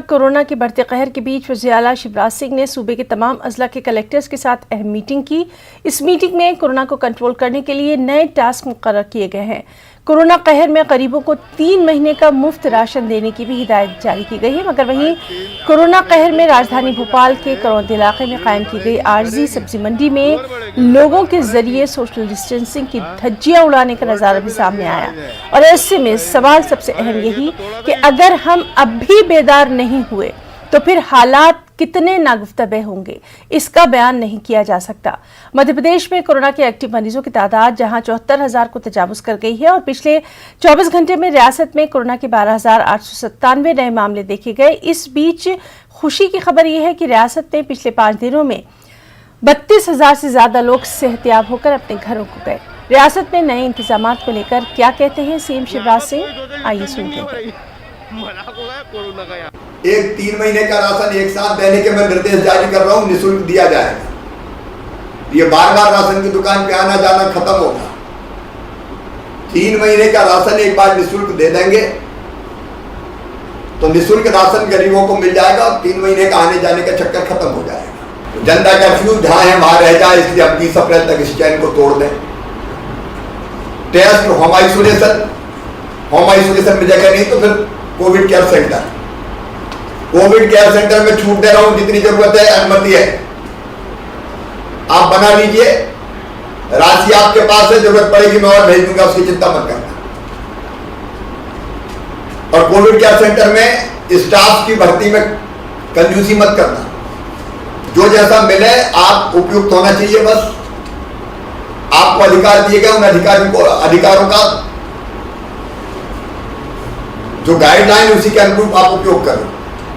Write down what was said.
Corona के बढ़ते कहर के बीच वज़ीर आला शिवराज सिंह ने सूबे के तमाम अजला के कलेक्टर्स के साथ अहम मीटिंग की। इस मीटिंग में कोरोना को कंट्रोल करने के लिए नए टास्क मुकर्रर किए गए हैं। कोरोना कहर में गरीबों को 3 महीने का मुफ्त राशन देने की भी हिदायत जारी की गई है। मगर वहीं कोरोना कहर में राजधानी भोपाल के करौंद इलाके में कायम की गई आरजी सब्जी मंडी में लोगों के जरिए सोशल डिस्टेंसिंग की धज्जियां उड़ाने का नजारा भी सामने आया। और ऐसे में सवाल सबसे अहम यही कि अगर हम अब भी बेदार नहीं हुए तो फिर हालात कितने नागुफ्तबे होंगे, इसका बयान नहीं किया जा सकता। मध्य प्रदेश में कोरोना के एक्टिव मरीजों की तादाद जहां 74,000 को तजावुज कर गई है और पिछले 24 घंटे में रियासत में कोरोना के 12,897 नए मामले देखे गए। इस बीच खुशी की खबर यह है कि रियासत में पिछले 5 दिनों में 32,000 से ज्यादा लोग सेहतयाब होकर अपने घरों को गए। रियासत में नए इंतजाम को लेकर क्या कहते हैं सीएम शिवराज सिंह, आइए सुनते हैं। एक 3 महीने का राशन एक साथ देने के मैं निर्देश जारी कर रहा हूँ, निःशुल्क दिया जाएगा। ये बार बार राशन की दुकान पे आना जाना खत्म होगा। 3 महीने का राशन एक बार निःशुल्क दे देंगे तो निःशुल्क राशन गरीबों को मिल जाएगा और 3 महीने का आने जाने का चक्कर खत्म हो जाएगा। तो जनता कर्फ्यू जहां है वहां रह जाए, इसलिए अब 20 अप्रैल तक इस चैन को तोड़ दें। टेस्ट होम आइसोलेशन में जगह नहीं तो फिर कोविड केयर सेंटर में छूट दे रहा हूं, जितनी जरूरत है अनुमति है आप बना लीजिए। राशि आपके पास है, जरूरत पड़ेगी मैं और भेज दूंगा, उसकी चिंता मत करना। और कोविड केयर सेंटर में स्टाफ की भर्ती में कंजूसी मत करना। जो जैसा मिले आप उपयुक्त होना चाहिए। बस आपको अधिकार दिए गए, उन अधिकारों का जो गाइडलाइन उसी के अनुरूप आप उपयोग करें।